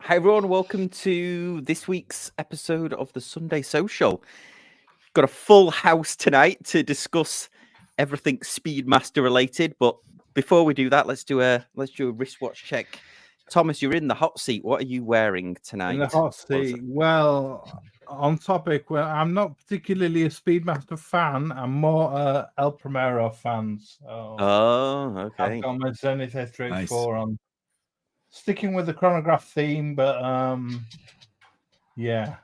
Hi everyone, welcome to this week's episode of the Sunday Social. Got a full house tonight to discuss everything Speedmaster related, but before we do that, let's do a wristwatch check. Thomas, you're in the hot seat. What are you wearing tonight? In the hot seat. Well, on topic, well, I'm not particularly a Speedmaster fan. I'm more El Primero fan. So okay. I've got my Zenith S4 on. Sticking with the chronograph theme, but yeah,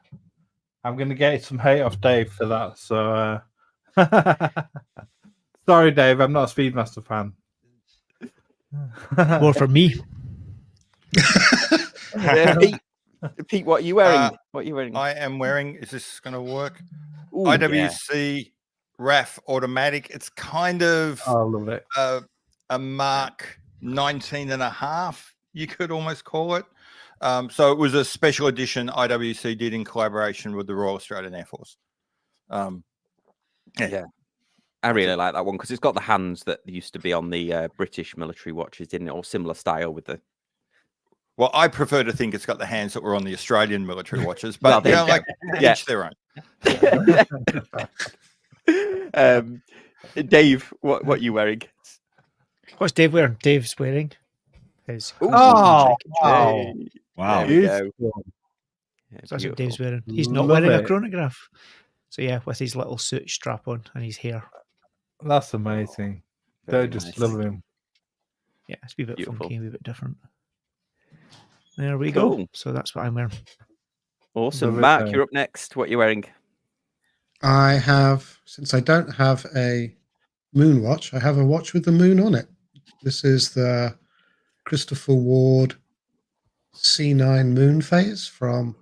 I'm going to get some hate off Dave for that. So sorry, Dave, I'm not a Speedmaster fan. More for me. Pete, what are you wearing? What are you wearing? I am wearing. Is this going to work? Ooh, IWC RAF automatic. It's kind of I love it. A Mark 19.5. You could almost call it. So it was a special edition IWC did in collaboration with the Royal Australian Air Force. Yeah. I really like that one because it's got the hands that used to be on the British military watches, didn't it? Or similar style with the. Well, I prefer to think it's got the hands that were on the Australian military watches, but each their own. Dave, what are you wearing? What's Dave wearing? Dave's wearing his. Wow! Yeah, so that's what Dave's wearing. He's not wearing a chronograph. So yeah, with his little suit strap on and his hair. That's amazing. They just love him. Yeah, it's a wee bit Beautiful. funky, a wee bit different. There we go. So that's what I'm wearing. Awesome. Mark, you're up next. What are you wearing? I have, since I don't have a Moonwatch, I have a watch with the moon on it. This is the Christopher Ward C9 moon phase from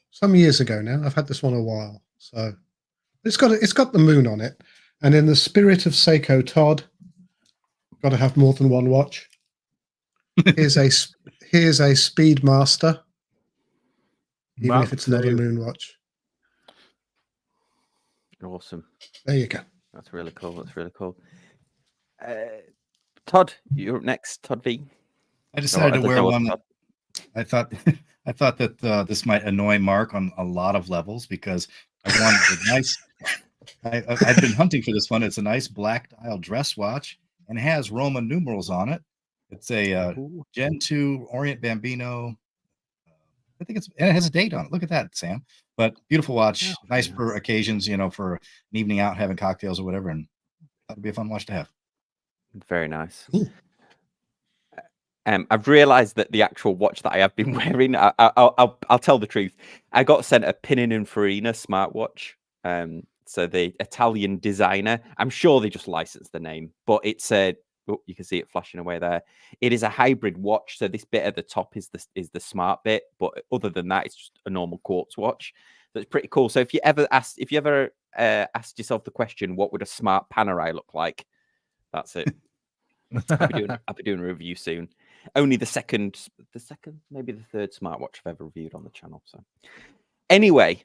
some years ago now. I've had this one a while. So it's got the moon on it. And in the spirit of Seiko Todd, got to have more than one watch. Here's a Speedmaster, even if it's not a Moonwatch. Awesome. There you go. That's really cool. Todd, you're up next. Todd V. I decided to wear one. I thought that this might annoy Mark on a lot of levels because I wanted a nice. I've been hunting for this one. It's a nice black dial dress watch and it has Roman numerals on it. It's a Gen 2 Orient Bambino. I think and it has a date on it. Look at that, Sam. But beautiful watch, nice for occasions, for an evening out having cocktails or whatever, and that'd be a fun watch to have. Very nice. I've realised that the actual watch that I have been wearing, I'll tell the truth. I got sent a Pininfarina smartwatch. So the Italian designer, I'm sure they just licensed the name, but it's you can see it flashing away there. It is a hybrid watch, so this bit at the top is the smart bit, but other than that, it's just a normal quartz watch. So it's pretty cool. So if you ever asked yourself the question, what would a smart Panerai look like? That's it. I'll be doing a review soon. Only the second, maybe the third smartwatch I've ever reviewed on the channel. So anyway,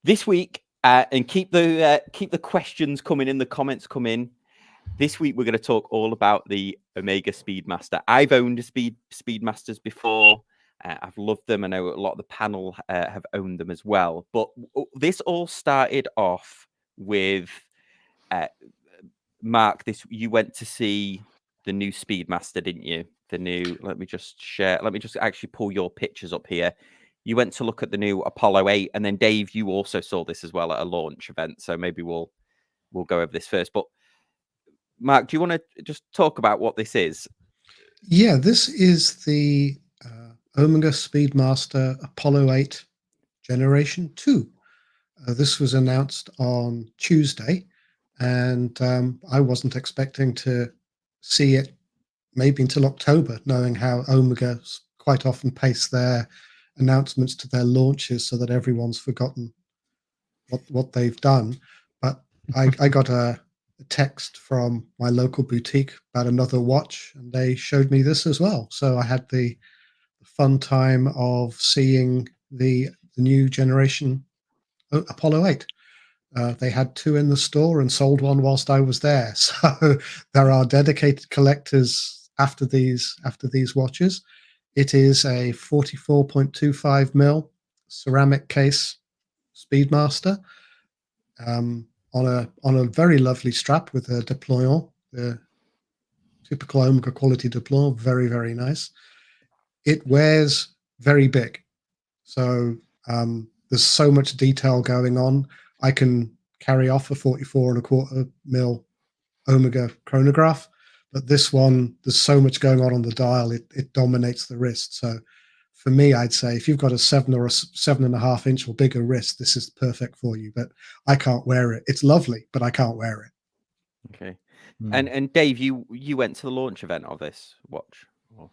this week, and keep the questions coming in, the comments come in. This week, we're going to talk all about the Omega Speedmaster. I've owned a Speedmasters before. I've loved them. I know a lot of the panel have owned them as well. But this all started off with Mark. You went to see the new Speedmaster, didn't you? Let me just actually pull your pictures up here. You went to look at the new Apollo 8, and then Dave, you also saw this as well at a launch event. So maybe we'll go over this first. But Mark, do you want to just talk about what this is? Yeah, this is the Omega Speedmaster Apollo 8 Generation 2. This was announced on Tuesday, and I wasn't expecting to see it maybe until October, knowing how Omega quite often pace their announcements to their launches so that everyone's forgotten what they've done. But I got a text from my local boutique about another watch, and they showed me this as well. So I had the fun time of seeing the new generation Apollo 8. They had two in the store and sold one whilst I was there. So there are dedicated collectors after these watches. It is a 44.25 mil ceramic case Speedmaster on a very lovely strap with a deployant, the typical Omega quality deployant, very, very nice. It wears very big. So there's so much detail going on. I can carry off a 44.25 mil Omega chronograph, but this one, there's so much going on the dial, it dominates the wrist. So for me, I'd say if you've got a 7 or a 7.5 inch or bigger wrist, this is perfect for you. But I can't wear it. It's lovely, but I can't wear it. Okay. And Dave, you went to the launch event of this watch. Oh.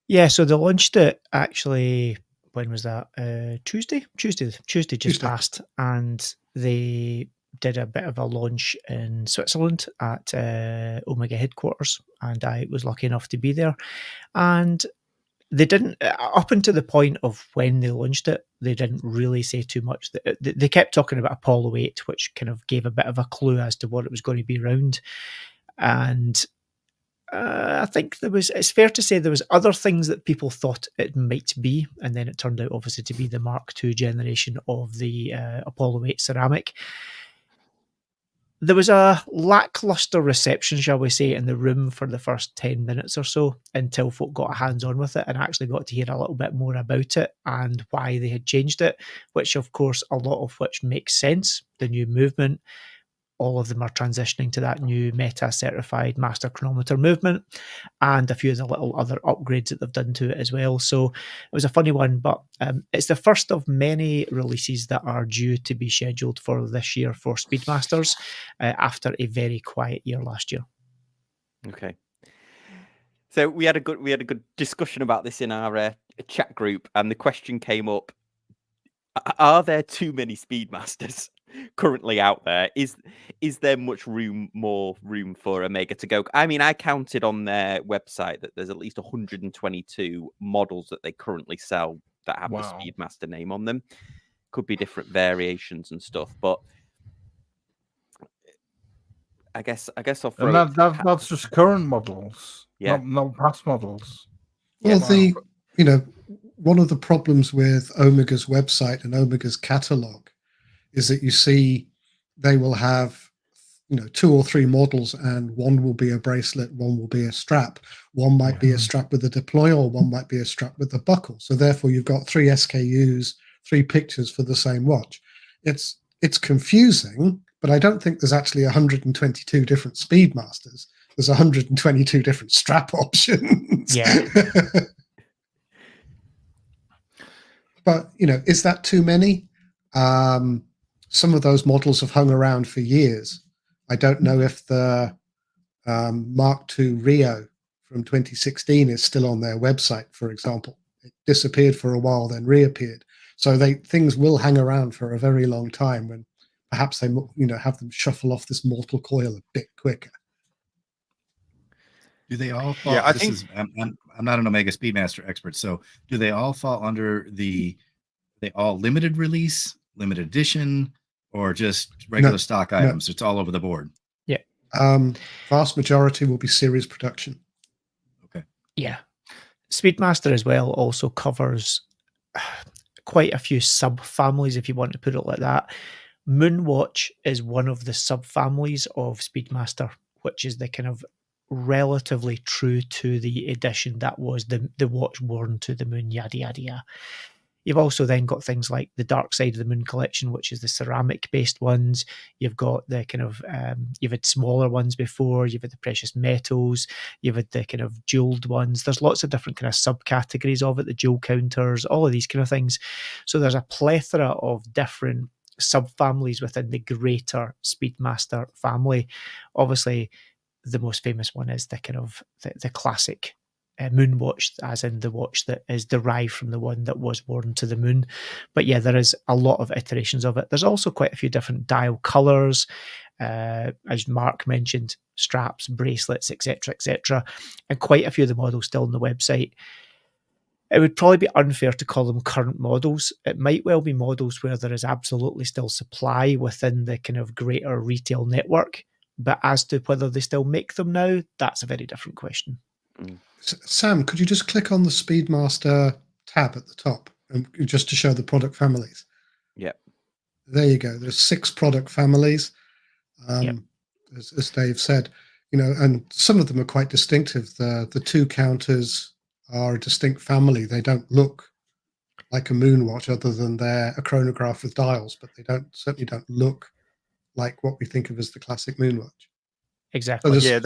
Yeah, so they launched it actually. When was that? Tuesday just passed, and they did a bit of a launch in Switzerland at Omega headquarters, and I was lucky enough to be there. And they didn't, up until the point of when they launched it, they didn't really say too much. They kept talking about Apollo 8, which kind of gave a bit of a clue as to what it was going to be around. And I think it's fair to say there was other things that people thought it might be, and then it turned out obviously to be the Mark II generation of the Apollo 8 ceramic. There was a lackluster reception, shall we say, in the room for the first 10 minutes or so until folk got hands-on with it and actually got to hear a little bit more about it and why they had changed it, which of course a lot of which makes sense. The new movement, all of them are transitioning to that new Meta-certified master chronometer movement, and a few of the little other upgrades that they've done to it as well. So it was a funny one, but it's the first of many releases that are due to be scheduled for this year for Speedmasters after a very quiet year last year. Okay. So we had a good discussion about this in our chat group, and the question came up: are there too many Speedmasters currently out there? Is there more room for Omega to go? I mean, I counted on their website that there's at least 122 models that they currently sell that have the Speedmaster name on them. Could be different variations and stuff, but I guess I'll throw. And that's just current models, not past models. Well, one of the problems with Omega's website and Omega's catalog is that you see they will have 2 or 3 models, and one will be a bracelet, one will be a strap, one might be a strap with a deploy, or one might be a strap with a buckle. So therefore you've got 3 SKUs, 3 pictures for the same watch. It's confusing, but I don't think there's actually 122 different Speedmasters. There's 122 different strap options. Yeah. But is that too many? Some of those models have hung around for years. I don't know if the Mark II Rio from 2016 is still on their website, for example. It disappeared for a while, then reappeared. So things will hang around for a very long time when perhaps they have them shuffle off this mortal coil a bit quicker. Do they all fall? Yeah, I'm not an Omega Speedmaster expert, so do they all fall under they all limited release, limited edition, or just regular stock items? It's all over the board. Yeah. Vast majority will be series production. Okay. Yeah. Speedmaster as well also covers quite a few sub-families, if you want to put it like that. Moonwatch is one of the sub-families of Speedmaster, which is the kind of relatively true to the edition that was the watch worn to the moon, yada yada yada. You've also then got things like the Dark Side of the Moon collection, which is the ceramic based ones. You've got the kind of you've had smaller ones before, you've had the precious metals, you've had the kind of jeweled ones. There's lots of different kind of subcategories of it, the jewel counters, all of these kind of things. So there's a plethora of different subfamilies within the greater Speedmaster family. Obviously, the most famous one is the kind of the classic Moonwatch, as in the watch that is derived from the one that was worn to the moon. But yeah, there is a lot of iterations of it. There's also quite a few different dial colors, as Mark mentioned, straps, bracelets, etc., and quite a few of the models still on the website. It would probably be unfair to call them current models. It might well be models where there is absolutely still supply within the kind of greater retail network. But as to whether they still make them now, that's a very different question. Sam, could you just click on the Speedmaster tab at the top and just to show the product families? Yep. There you go. There's 6 product families, as Dave said. And some of them are quite distinctive. The 2 counters are a distinct family. They don't look like a Moonwatch, other than they're a chronograph with dials, but they certainly don't look like what we think of as the classic Moonwatch. Exactly. Yeah,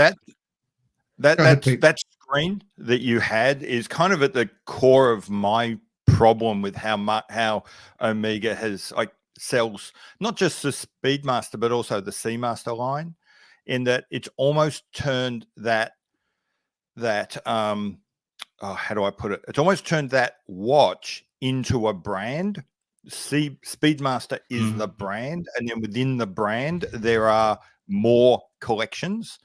that screen that you had is kind of at the core of my problem with how Omega has sells not just the Speedmaster but also the Seamaster line, in that it's almost turned that how do I put it? It's almost turned that watch into a brand. Speedmaster is the brand, and then within the brand there are more collections,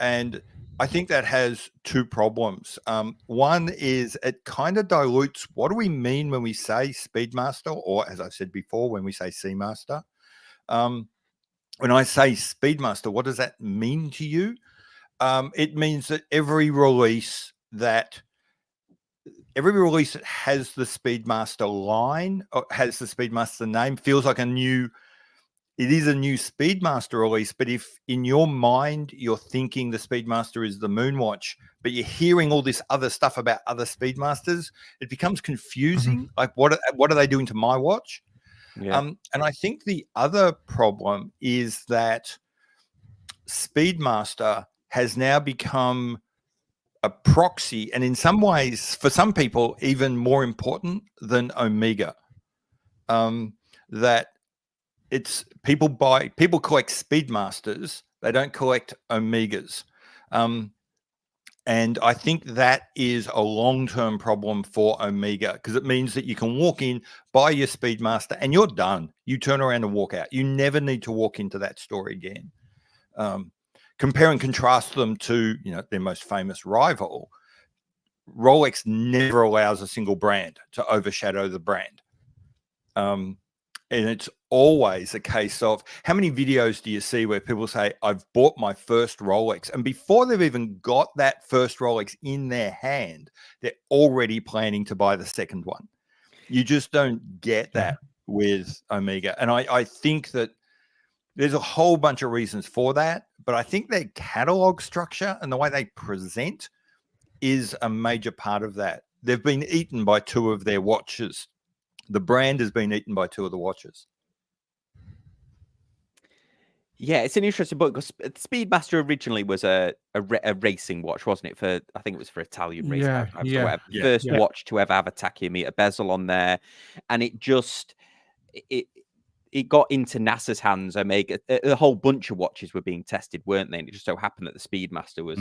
and I think that has 2 problems. One is it kind of dilutes what do we mean when we say Speedmaster, or as I said before, when we say Seamaster. When I say Speedmaster, what does that mean to you? It means that every release that has the Speedmaster line, or has the Speedmaster name, feels like it is a new Speedmaster release. But if in your mind you're thinking the Speedmaster is the Moonwatch, but you're hearing all this other stuff about other Speedmasters, it becomes confusing. Like, what are they doing to my watch? Yeah. And I think the other problem is that Speedmaster has now become a proxy, and in some ways, for some people, even more important than Omega. That it's people collect Speedmasters, they don't collect Omegas. And I think that is a long-term problem for Omega, because it means that you can walk in, buy your Speedmaster, and you're done. You turn around and walk out. You never need to walk into that store again. Compare and contrast them to, their most famous rival. Rolex never allows a single brand to overshadow the brand. And it's always a case of, how many videos do you see where people say, I've bought my first Rolex, and before they've even got that first Rolex in their hand, they're already planning to buy the second one. You just don't get that with Omega. And I think that there's a whole bunch of reasons for that, but I think their catalog structure and the way they present is a major part of that. They've been eaten by 2 of their watches. The brand has been eaten by 2 of the watches. Yeah, it's an interesting book, because Speedmaster originally was a racing watch, wasn't it? I think it was for Italian race cars or whatever. First watch to ever have a tachymeter bezel on there, and it got into NASA's hands. Omega, a whole bunch of watches were being tested, weren't they? And it just so happened that the Speedmaster was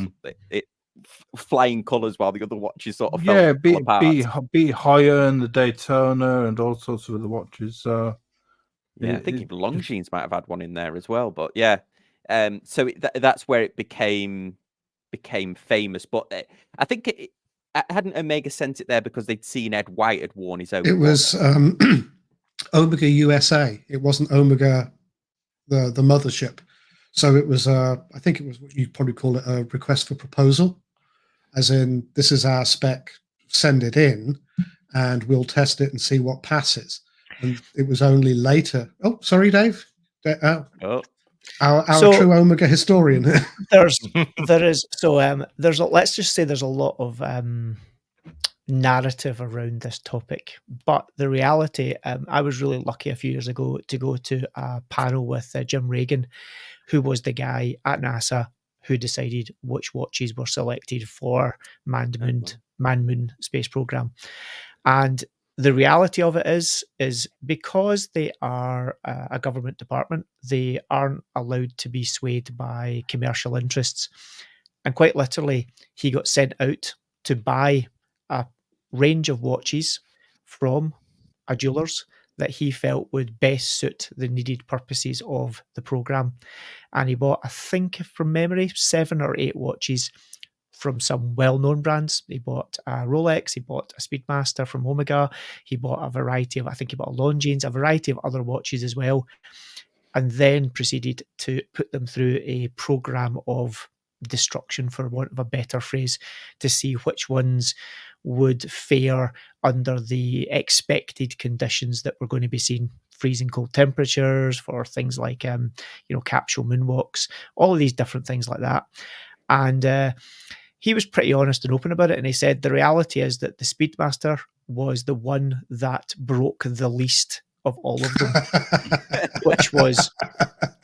flying colours, while the other watches sort of fell apart. Beat higher in the Daytona and all sorts of other watches. So I think even Longines might have had one in there as well. But so that's where it became famous. But I think hadn't Omega sent it there because they'd seen Ed White had worn his own. It was Omega USA. It wasn't Omega, the mothership. So it was I think it was what you'd probably call it a request for proposal, as in, this is our spec, send it in and we'll test it and see what passes. And it was only later. Oh, sorry, Dave. Our true Omega historian. Let's just say there's a lot of narrative around this topic, but the reality, I was really lucky a few years ago to go to a panel with Jim Reagan, who was the guy at NASA who decided which watches were selected for manned moon space program. And the reality of it is because they are a government department, they aren't allowed to be swayed by commercial interests. And quite literally, he got sent out to buy a range of watches from a jeweller's that he felt would best suit the needed purposes of the program. And he bought, I think from memory, 7 or 8 watches from some well-known brands. He bought a Rolex, he bought a Speedmaster from Omega, he bought a variety of, I think he bought a Longines, a variety of other watches as well, and then proceeded to put them through a program of destruction, for want of a better phrase, to see which ones would fare under the expected conditions that we're going to be seeing. Freezing cold temperatures for things like, capsule moonwalks, all of these different things like that. And he was pretty honest and open about it. And he said the reality is that the Speedmaster was the one that broke the least of all of them, which was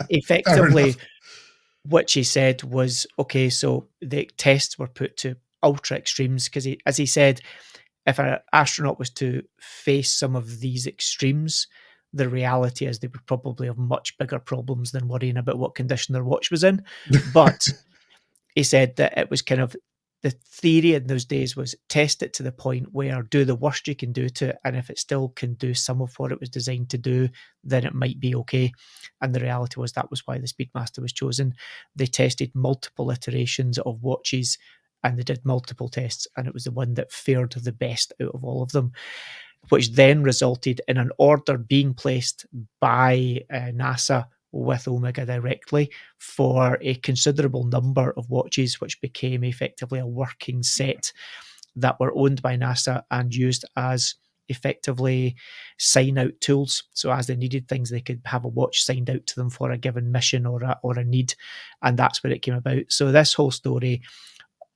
effectively, which he said was, okay, so the tests were put to ultra extremes because, as he said, if an astronaut was to face some of these extremes, the reality is they would probably have much bigger problems than worrying about what condition their watch was in. But he said that it was kind of, the theory in those days was test it to the point where do the worst you can do to it, and if it still can do some of what it was designed to do, then it might be okay. And the reality was that was why the Speedmaster was chosen. They tested multiple iterations of watches, and they did multiple tests, and it was the one that fared the best out of all of them, which then resulted in an order being placed by NASA with Omega directly for a considerable number of watches, which became effectively a working set that were owned by NASA and used as effectively sign-out tools. So as they needed things, they could have a watch signed out to them for a given mission or a need, and that's where it came about. So this whole story,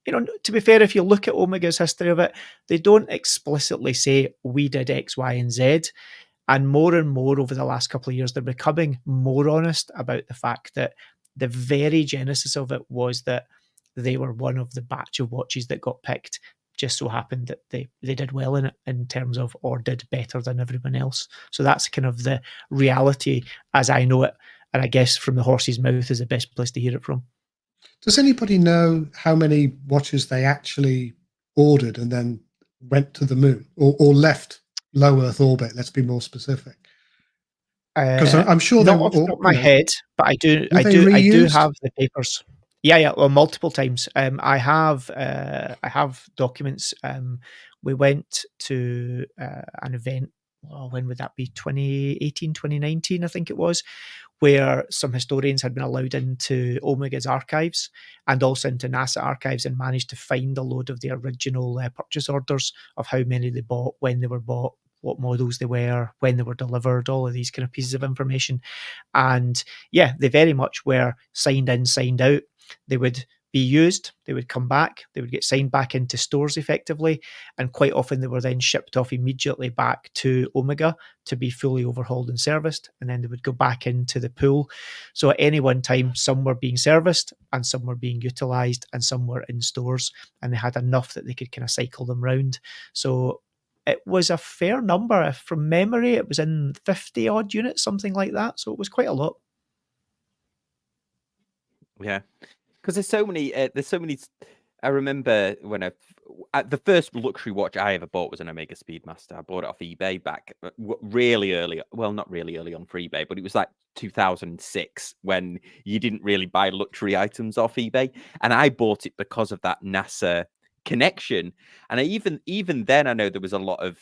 to be fair, if you look at Omega's history of it, they don't explicitly say we did X, Y, and Z. And more over the last couple of years, they're becoming more honest about the fact that the very genesis of it was that they were one of the batch of watches that got picked. Just so happened that they did well in it in terms of, or did better than everyone else. So that's kind of the reality as I know it. And I guess from the horse's mouth is the best place to hear it from. Does anybody know how many watches they actually ordered and then went to the moon or left low Earth orbit? Let's be more specific. Because I'm sure they not were off the top of my head, but I do have the papers. Yeah, well, multiple times. I have documents. We went to an event. Well, when would that be? 2018, 2019, I think it was, where some historians had been allowed into Omega's archives and also into NASA archives and managed to find a load of the original purchase orders of how many they bought, when they were bought, what models they were, when they were delivered, all of these kind of pieces of information. And yeah, they very much were signed in, signed out. They would be used, they would come back, they would get signed back into stores effectively, and quite often they were then shipped off immediately back to Omega to be fully overhauled and serviced, and then they would go back into the pool. So at any one time, some were being serviced and some were being utilised and some were in stores, and they had enough that they could kind of cycle them round. So it was a fair number. From memory, it was in 50 odd units, something like that. So it was quite a lot. Yeah. Because there's so many. I remember when the first luxury watch I ever bought was an Omega Speedmaster. I bought it off eBay back really early. Well, not really early on for eBay, but it was like 2006 when you didn't really buy luxury items off eBay, and I bought it because of that NASA connection. And even then, I know there was a lot of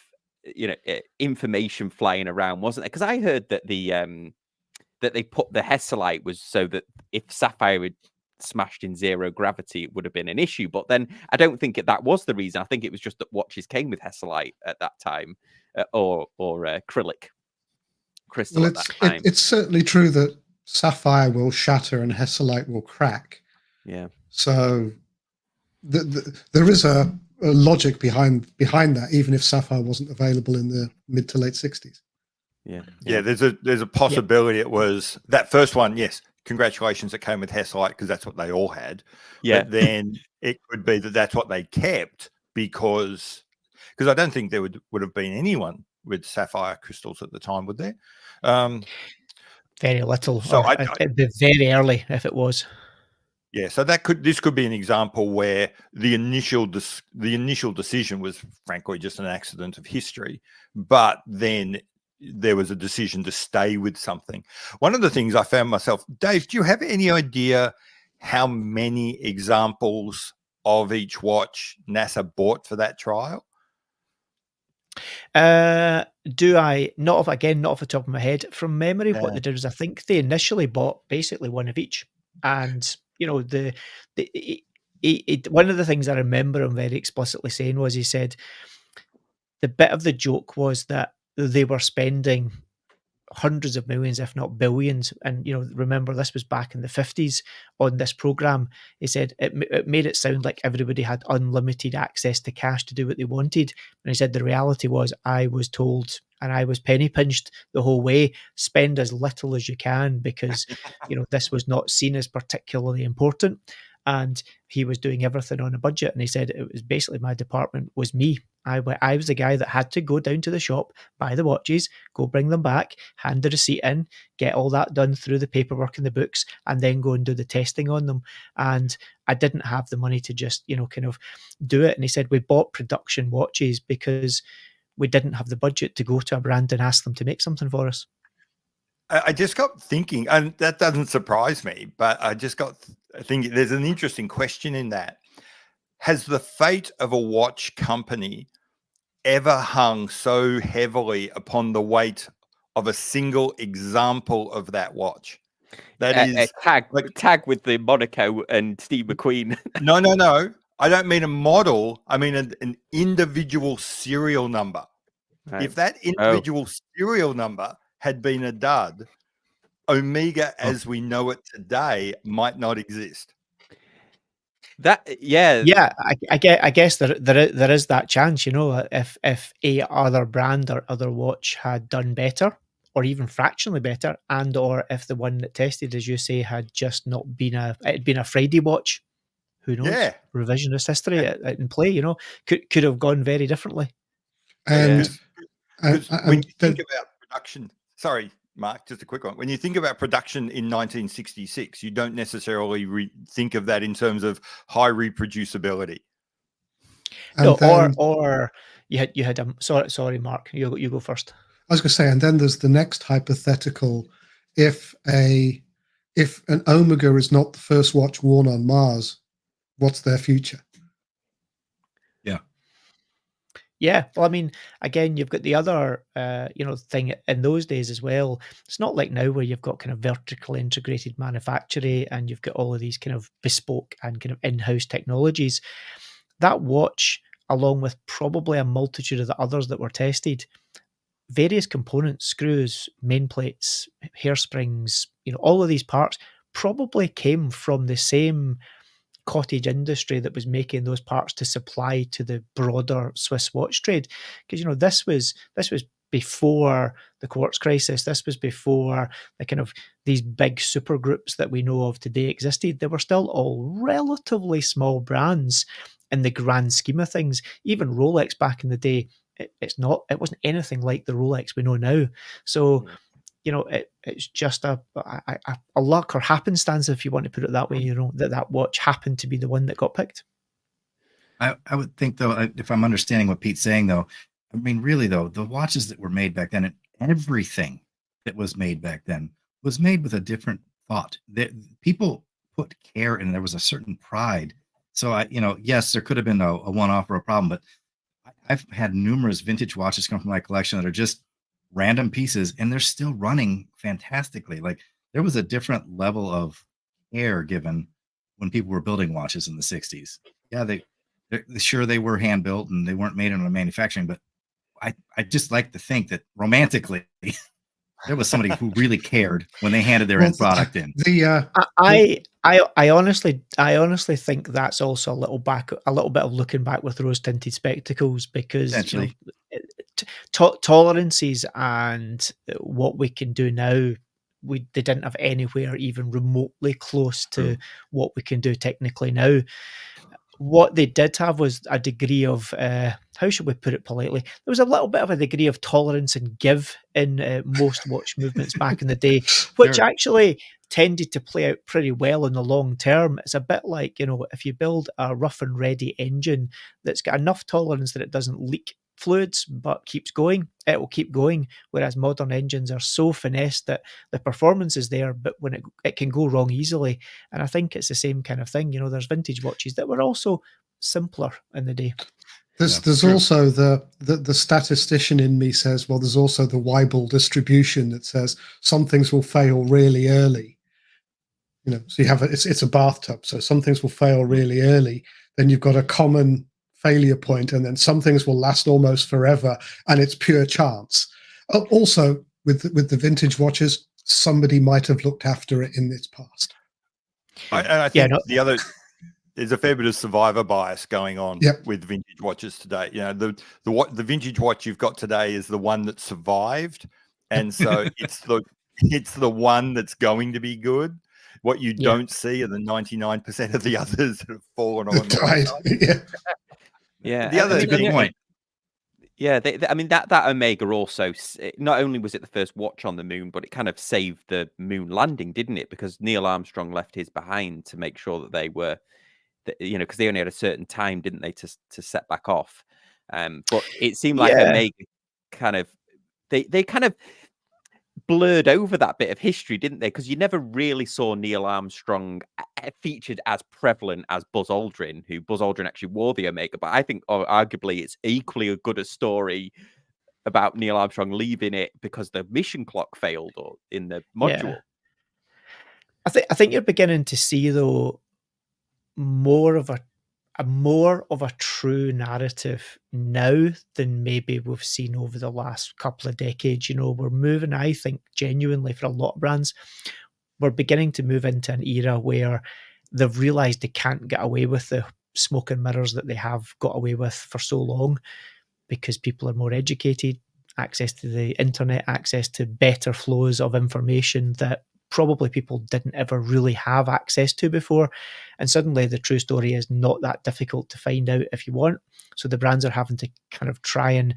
information flying around, wasn't there? Because I heard that that they put the Hesselite was so that if Sapphire had smashed in zero gravity, it would have been an issue. But then I don't think that was the reason. I think it was just that watches came with Hesselite at that time, or acrylic crystal at that time. It's certainly true that Sapphire will shatter and Hesselite will crack. Yeah. So there is a logic behind that, even if Sapphire wasn't available in the mid to late 60s. Yeah. There's a possibility it was that first one. Yes. Congratulations, it came with Hesselite because that's what they all had. Yeah. But then it could be that that's what they kept because I don't think there would have been anyone with sapphire crystals at the time, would there? Very little. So it'd be very early if it was. Yeah. So this could be an example where the initial decision was frankly just an accident of history, but then there was a decision to stay with something. One of the things I found myself, Dave, do you have any idea how many examples of each watch NASA bought for that trial? Do I? Not off the top of my head. From memory, what they did was I think they initially bought basically one of each. And one of the things I remember him very explicitly saying was, he said the bit of the joke was that they were spending hundreds of millions, if not billions. And, remember, this was back in the 50s on this program. He said it made it sound like everybody had unlimited access to cash to do what they wanted. And he said the reality was, I was told, and I was penny pinched the whole way, spend as little as you can, because, this was not seen as particularly important. And he was doing everything on a budget. And he said it was basically, my department was me. I was the guy that had to go down to the shop, buy the watches, go bring them back, hand the receipt in, get all that done through the paperwork and the books, and then go and do the testing on them. And I didn't have the money to just, kind of do it. And he said we bought production watches because we didn't have the budget to go to a brand and ask them to make something for us. I just got thinking, and that doesn't surprise me, but I just got thinking there's an interesting question in that. Has the fate of a watch company ever hung so heavily upon the weight of a single example of that watch? That is tag with the Monaco and Steve McQueen. No. I don't mean a model. I mean an individual serial number. Right. If that individual serial number had been a dud, Omega as we know it today might not exist. I guess there is that chance, if a other brand or other watch had done better, or even fractionally better, and or if the one that tested, as you say, had just not been it'd been a Friday watch, who knows? Yeah. Revisionist history in play, could have gone very differently. And when you think about production, sorry, Mark, just a quick one. When you think about production in 1966, you don't necessarily think of that in terms of high reproducibility. Or you had sorry, Mark, you go first. I was going to say, and then there's the next hypothetical: if an Omega is not the first watch worn on Mars, what's their future? Yeah, well, I mean, again, you've got the other, thing in those days as well. It's not like now where you've got kind of vertically integrated manufacturing and you've got all of these kind of bespoke and kind of in-house technologies. That watch, along with probably a multitude of the others that were tested, various components, screws, main plates, hairsprings, all of these parts probably came from the same cottage industry that was making those parts to supply to the broader Swiss watch trade. Because this was before the quartz crisis. This was before the kind of these big super groups that we know of today existed. They were still all relatively small brands in the grand scheme of things. Even Rolex back in the day, it wasn't anything like the Rolex we know now. So it's just a luck or happenstance, if you want to put it that way, that watch happened to be the one that got picked. I would think, though, if I'm understanding what Pete's saying, though, I mean, really, though, the watches that were made back then, and everything that was made back then was made with a different thought. People put care in, there was a certain pride. So, yes, there could have been a one-off or a problem, but I've had numerous vintage watches come from my collection that are just random pieces, and they're still running fantastically. Like, there was a different level of care given when people were building watches in the 60s. Yeah, they were hand built and they weren't made in a manufacturing, but I just like to think that romantically there was somebody who really cared when they handed their end product in. I honestly think that's also a little bit of looking back with rose tinted spectacles, because tolerances and what we can do now, they didn't have anywhere even remotely close to what we can do technically now. What they did have was a degree of, how should we put it politely? There was a little bit of a degree of tolerance and give in most watch movements back in the day, which actually tended to play out pretty well in the long term. It's a bit like, if you build a rough and ready engine that's got enough tolerance that it doesn't leak fluids but keeps going, it will keep going. Whereas modern engines are so finessed that the performance is there, but when it can go wrong easily. And I think it's the same kind of thing. There's vintage watches that were also simpler in the day. There's also the statistician in me says, well, there's also the Weibull distribution that says some things will fail really early. so you have it's a bathtub. So some things will fail really early. Then you've got a common failure point, and then some things will last almost forever, and it's pure chance. Also, with the vintage watches, somebody might have looked after it in its past. I think there's a fair bit of survivor bias going on with vintage watches today. The vintage watch you've got today is the one that survived, and so it's the one that's going to be good. What you don't see are the 99% of the others that have fallen on. Died. Yeah. The other good point. Yeah, I mean that Omega also, not only was it the first watch on the moon, but it kind of saved the moon landing, didn't it? Because Neil Armstrong left his behind to make sure that they were, because they only had a certain time, didn't they, to set back off. But it seemed like Omega kind of they kind of blurred over that bit of history, didn't they? Because you never really saw Neil Armstrong featured as prevalent as Buzz Aldrin, who Buzz Aldrin actually wore the Omega. But I think arguably it's equally a good a story about Neil Armstrong leaving it because the mission clock failed or in the module. I think you're beginning to see, though, more of a true narrative now than maybe we've seen over the last couple of decades. We're moving, I think, genuinely for a lot of brands, we're beginning to move into an era where they've realized they can't get away with the smoke and mirrors that they have got away with for so long, because people are more educated, access to the internet, access to better flows of information that probably people didn't ever really have access to before. And suddenly the true story is not that difficult to find out if you want. So the brands are having to kind of try and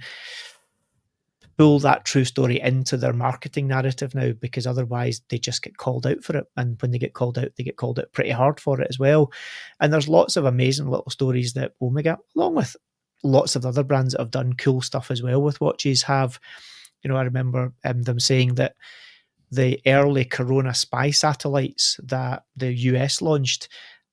pull that true story into their marketing narrative now, because otherwise they just get called out for it. And when they get called out, they get called out pretty hard for it as well. And there's lots of amazing little stories that Omega, along with lots of other brands that have done cool stuff as well with watches, have. I remember them saying that the early Corona spy satellites that the US launched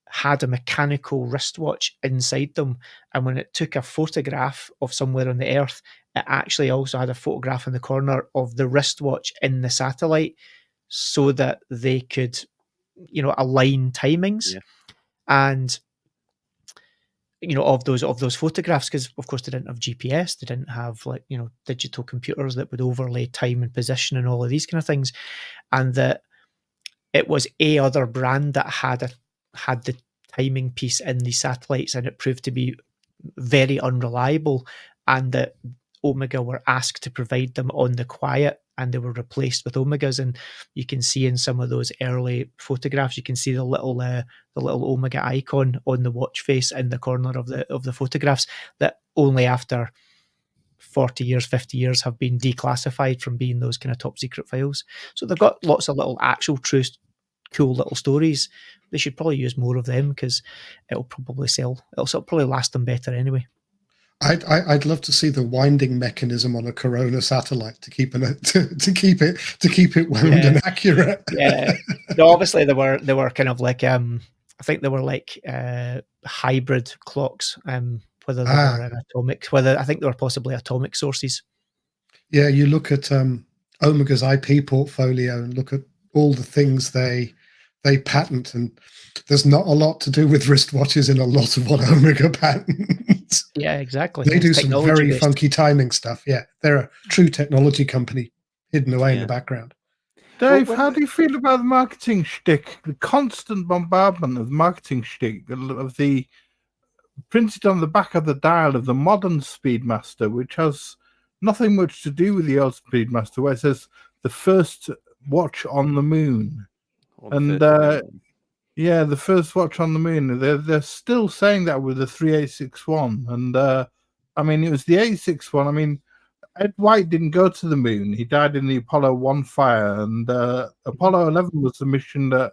had a mechanical wristwatch inside them. And when it took a photograph of somewhere on the Earth, it actually also had a photograph in the corner of the wristwatch in the satellite so that they could, align timings. Yeah. And of those photographs, because of course they didn't have GPS, they didn't have digital computers that would overlay time and position and all of these kind of things, and that it was a other brand that had the timing piece in these satellites, and it proved to be very unreliable, and that Omega were asked to provide them on the quiet, and they were replaced with Omegas. And you can see in some of those early photographs, you can see the little Omega icon on the watch face in the corner of the photographs, that only after 40 years, 50 years have been declassified from being those kind of top secret files. So they've got lots of little actual true cool little stories. They should probably use more of them, because it'll probably sell. It'll probably last them better anyway. I'd love to see the winding mechanism on a Corona satellite to keep it wound and accurate. Yeah, no, obviously they were kind of like I think they were like hybrid clocks. Whether they were an atomic, I think they were possibly atomic sources. Yeah, you look at Omega's IP portfolio and look at all the things they patent, and there's not a lot to do with wristwatches in a lot of what Omega patents. Yeah, exactly. They do some very funky timing stuff. Yeah, they're a true technology company hidden away in the background. Dave, how do you feel about the marketing shtick? The constant bombardment of marketing shtick of the printed on the back of the dial of the modern Speedmaster, which has nothing much to do with the old Speedmaster, where it says the first watch on the moon. Yeah, the first watch on the moon. They're still saying that with the 3861, and I mean, it was the 861. I mean, Ed White didn't go to the moon. He died in the Apollo 1 fire, and Apollo 11 was the mission that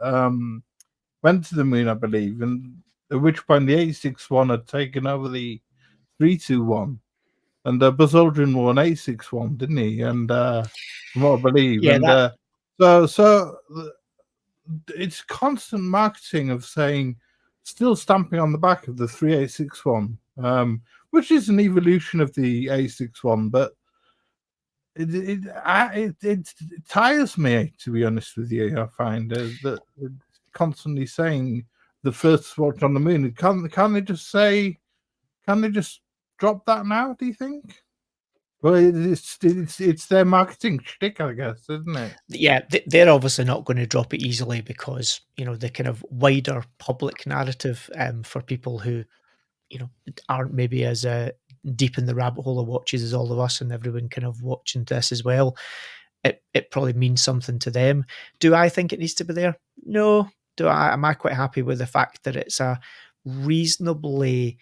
went to the moon, I believe, and at which point the 861 had taken over the 321, and Buzz Aldrin wore an 861, didn't he? And from what I believe, so it's constant marketing of saying, still stamping on the back of the 3861, which is an evolution of the 861, but it tires me, to be honest with you. I find that constantly saying the first watch on the moon. Can they just say? Can they just drop that now? Do you think? Well, it's their marketing shtick, I guess, isn't it? Yeah, they're obviously not going to drop it easily because, you know, the kind of wider public narrative for people who, you know, aren't maybe as deep in the rabbit hole of watches as all of us and everyone kind of watching this as well. It probably means something to them. Do I think it needs to be there? No. Am I quite happy with the fact that it's a reasonably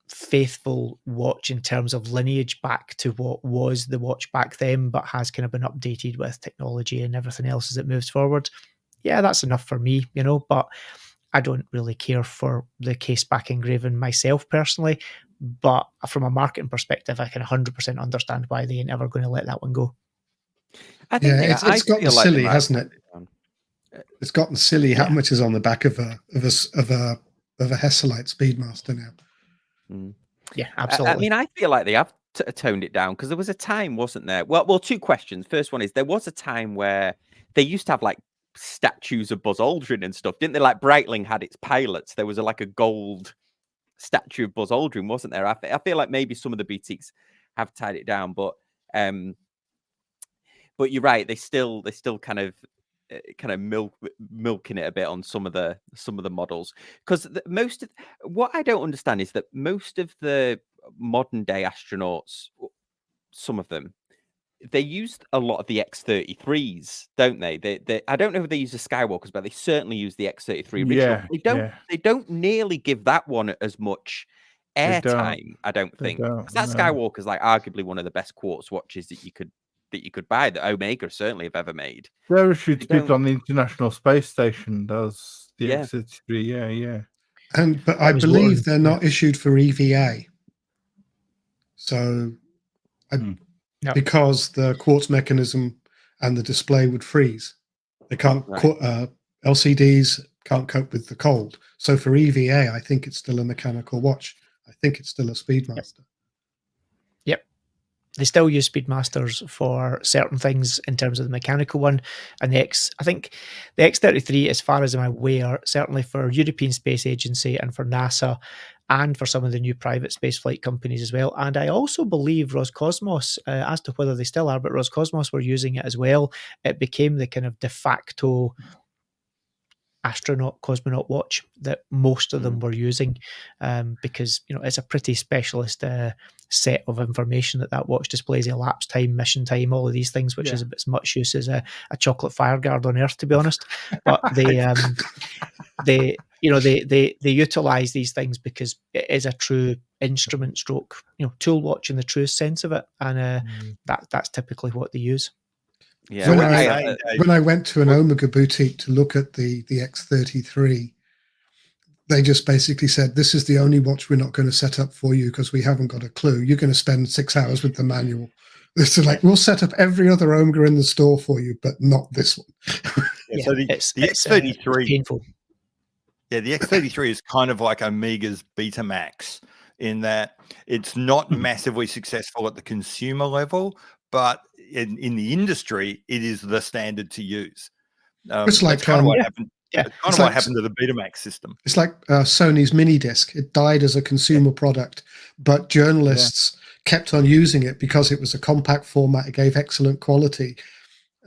faithful watch in terms of lineage back to what was the watch back then, but has kind of been updated with technology and everything else as it moves forward? Yeah, that's enough for me, you know, but I don't really care for the case back engraving myself personally. But from a marketing perspective, I can 100% understand why they ain't ever going to let that one go. I think it's gotten silly, hasn't it? It's gotten silly how much is on the back of a Hesselite Speedmaster now. Yeah, absolutely. I mean, I feel like they have toned it down because there was a time, wasn't there? Well, two questions. First one is there was a time where they used to have like statues of Buzz Aldrin and stuff, didn't they? Like Breitling had its pilots. There was like a gold statue of Buzz Aldrin, wasn't there? I feel like maybe some of the boutiques have tied it down, but you're right. They still kind of milking it a bit on some of the models, because what I don't understand is that most of the modern day astronauts, some of them, they used a lot of the X-33s, don't they? They I don't know if they use the Skywalkers, but they certainly use the X-33 original. They don't nearly give that one as much airtime, I don't think. That Skywalker is like arguably one of the best quartz watches that you could buy, that Omega certainly have ever made. They're issued on the International Space Station, does the X-33, yeah. But I believe they're not issued for EVA. So because the quartz mechanism and the display would freeze. They can't LCDs can't cope with the cold. So for EVA, I think it's still a mechanical watch. I think it's still a Speedmaster. Yep. They still use Speedmasters for certain things in terms of the mechanical one. And I think the X-33, as far as I'm aware, certainly for European Space Agency and for NASA and for some of the new private spaceflight companies as well. And I also believe Roscosmos, as to whether they still are, but Roscosmos were using it as well. It became the kind of de facto cosmonaut watch that most of them were using, because, you know, it's a pretty specialist set of information that watch displays: elapsed time, mission time, all of these things, which is as much use as a chocolate fireguard on Earth, to be honest. But they utilize these things because it is a true instrument stroke, you know, tool watch in the truest sense of it, and that's typically what they use. Yeah. When I went to an Omega boutique to look at the X-33, they just basically said, "This is the only watch we're not going to set up for you because we haven't got a clue. You're going to spend 6 hours with the manual." So like, we'll set up every other Omega in the store for you, but not this one. So the X-33, painful. Yeah, the X-33 is kind of like Omega's Betamax in that it's not massively successful at the consumer level, but in the industry, it is the standard to use. It's like kind of what happened. It's kind of what happened to the Betamax system. It's like Sony's mini disc. It died as a consumer product, but journalists kept on using it because it was a compact format. It gave excellent quality,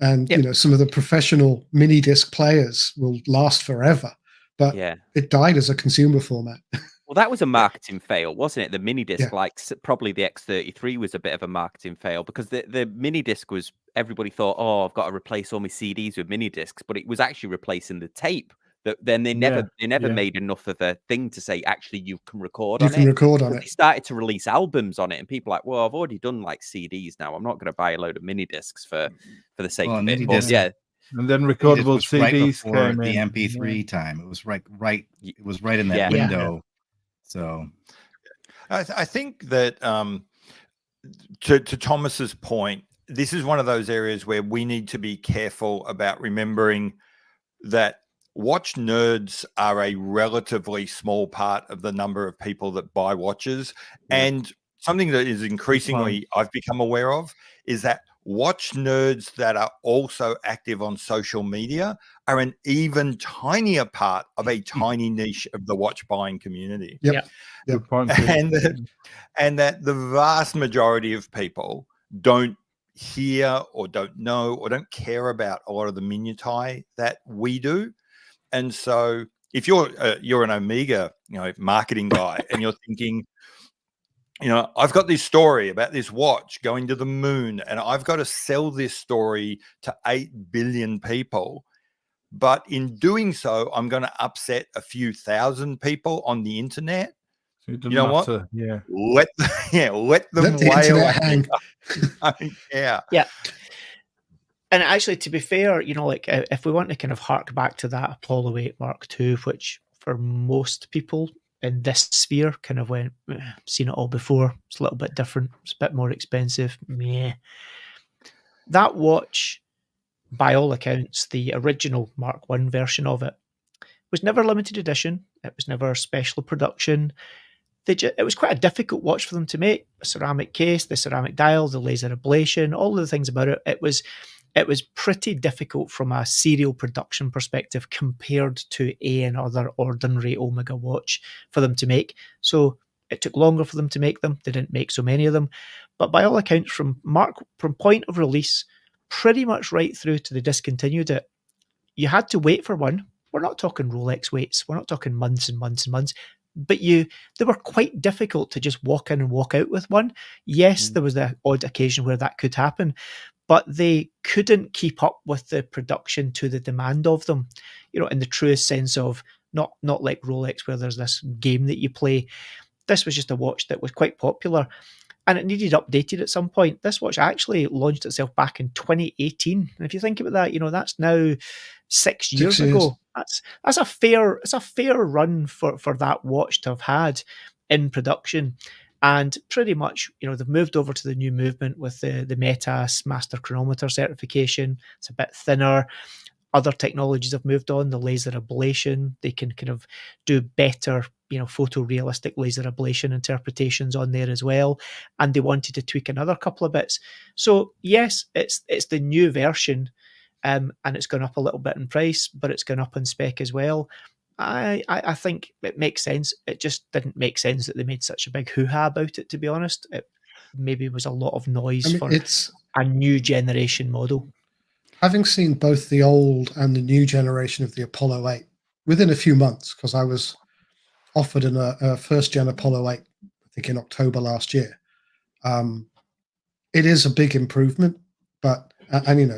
and you know, some of the professional mini disc players will last forever. But it died as a consumer format. Well, that was a marketing fail, wasn't it? The mini disc, like probably the X-33 was a bit of a marketing fail, because the mini disc was, everybody thought, oh, I've got to replace all my CDs with mini discs, but it was actually replacing the tape. That then they never made enough of a thing to say, actually, you can record on it. They started to release albums on it, and people like, well, I've already done like CDs now. I'm not going to buy a load of mini discs for the sake of it. But, and then recordable CDs right before came the in. MP3 time. It was right. It was right in that window. So, I think that to Thomas's point, this is one of those areas where we need to be careful about remembering that watch nerds are a relatively small part of the number of people that buy watches, and something that is increasingly I've become aware of is that watch nerds that are also active on social media are an even tinier part of a tiny niche of the watch buying community. Yep. Good point. And that the vast majority of people don't hear or don't know or don't care about a lot of the minutiae that we do. And so if you're an Omega, marketing guy, and you're thinking, I've got this story about this watch going to the moon, and I've got to sell this story to 8 billion people. But in doing so, I'm going to upset a few thousand people on the internet. So it doesn't You know matter. Yeah. Let them Let the wail internet at hang. me. I don't care. Yeah. And actually, to be fair, if we want to kind of hark back to that Apollo 8 Mark II, which for most people in this sphere kind of went, seen it all before. It's a little bit different. It's a bit more expensive. Meh. That watch, by all accounts, the original Mark I version of it, was never limited edition. It was never special production. It was quite a difficult watch for them to make. The ceramic case, the ceramic dial, the laser ablation, all of the things about it. It was pretty difficult from a serial production perspective compared to another ordinary Omega watch for them to make. So it took longer for them to make them. They didn't make so many of them. But by all accounts, from point of release, pretty much right through to they discontinued it, you had to wait for one. We're not talking Rolex waits. We're not talking months and months and months. But they were quite difficult to just walk in and walk out with one. Yes, there was the odd occasion where that could happen, but they couldn't keep up with the production to the demand of them, in the truest sense of not like Rolex where there's this game that you play. This was just a watch that was quite popular and it needed updated at some point. This watch actually launched itself back in 2018. And if you think about that, that's now 6 years ago. That's a fair run for that watch to have had in production. And pretty much, they've moved over to the new movement with the METAS Master Chronometer certification. It's a bit thinner. Other technologies have moved on. The laser ablation, they can kind of do better, photorealistic laser ablation interpretations on there as well. And they wanted to tweak another couple of bits. So yes, it's the new version, and it's gone up a little bit in price, but it's gone up in spec as well. I think it makes sense. It just didn't make sense that they made such a big hoo-ha about it, to be honest. It maybe was a lot of noise for a new generation model. Having seen both the old and the new generation of the Apollo 8 within a few months, because I was offered a first-gen Apollo 8, I think in October last year. It is a big improvement, but,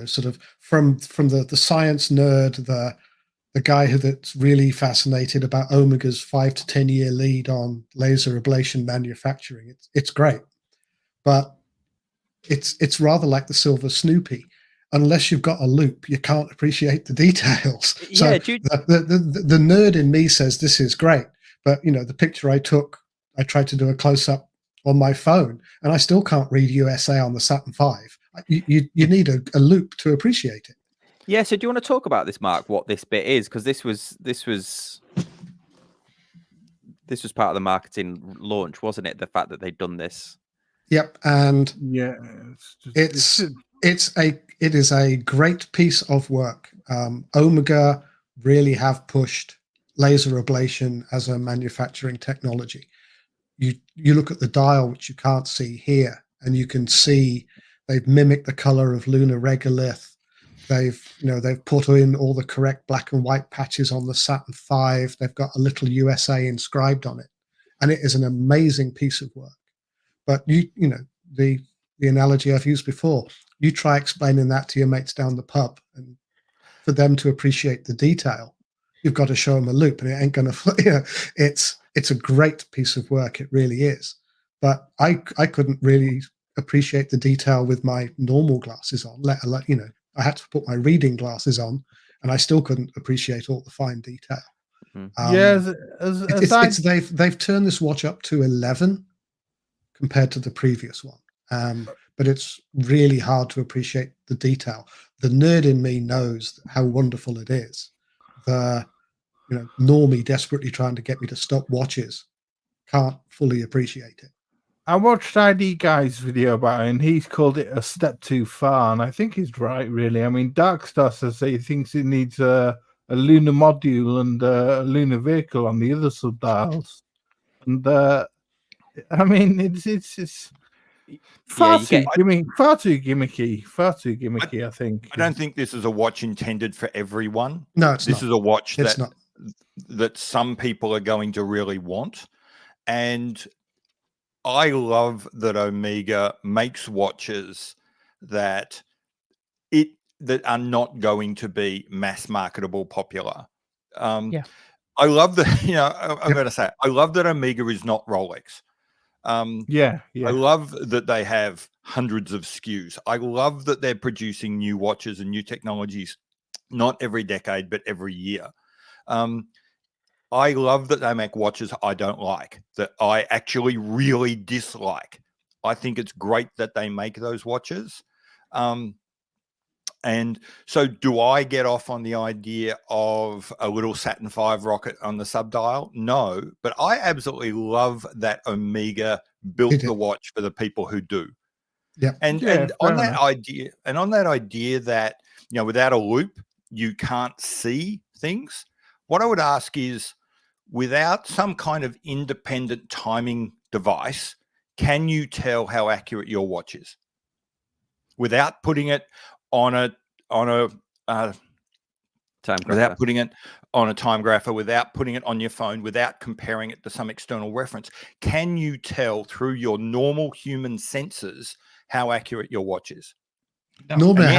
sort of from the science nerd, the guy that's really fascinated about Omega's 5 to 10 year lead on laser ablation manufacturing, it's great. But it's rather like the Silver Snoopy. Unless you've got a loop, you can't appreciate the details. So Yeah, the nerd in me says this is great, but the picture I took, I tried to do a close up on my phone, and I still can't read USA on the Saturn V. You need a loop to appreciate it. Yeah. So do you want to talk about this, Mark? What this bit is? Because this was part of the marketing launch, wasn't it? The fact that they'd done this. Yep, and yeah, it is a great piece of work. Omega really have pushed laser ablation as a manufacturing technology. You look at the dial, which you can't see here, and you can see they've mimicked the color of lunar regolith. They've put in all the correct black and white patches on the Saturn V. They've got a little USA inscribed on it, and it is an amazing piece of work. But the analogy I've used before, you try explaining that to your mates down the pub, and for them to appreciate the detail, you've got to show them a loop, and it ain't going to. It's a great piece of work. It really is. But I couldn't really appreciate the detail with my normal glasses on. Let alone, I had to put my reading glasses on, and I still couldn't appreciate all the fine detail. They've turned this watch up to 11 compared to the previous one. But it's really hard to appreciate the detail. The nerd in me knows how wonderful it is. The normie desperately trying to get me to stop watches can't fully appreciate it. I watched ID Guy's video about it, and he's called it a step too far, and I think he's right, really. I mean, Darkstar says that he thinks it needs a lunar module and a lunar vehicle on the other subdials, and I mean, it's far too gimmicky. I think. I don't think this is a watch intended for everyone. No, it's this not. is a watch It's not. that some people are going to really want, and I love that Omega makes watches that are not going to be mass marketable popular. Yeah. I love that, I'm going to say, I love that Omega is not Rolex. Yeah. I love that they have hundreds of SKUs. I love that they're producing new watches and new technologies, not every decade, but every year. I love that they make watches I don't like, that I actually really dislike. I think it's great that they make those watches. And so do I get off on the idea of a little Saturn V rocket on the subdial? No, but I absolutely love that Omega built the watch for the people who do. Yeah. And on that idea that, without a loop, you can't see things. What I would ask is, without some kind of independent timing device, can you tell how accurate your watch is? Without putting it on a time grapher, without putting it on a time grapher, without putting it on your phone, without comparing it to some external reference, can you tell through your normal human senses how accurate your watch is? No. Normally, I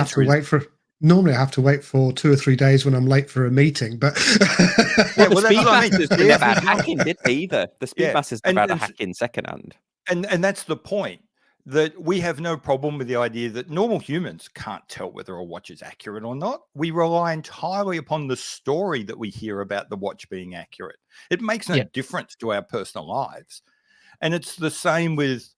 have to wait for 2 or 3 days when I'm late for a meeting. But the Speedmasters never had hacking, did they either? The Speedmasters never had a hacking secondhand. And that's the point, that we have no problem with the idea that normal humans can't tell whether a watch is accurate or not. We rely entirely upon the story that we hear about the watch being accurate. It makes no difference to our personal lives. And it's the same with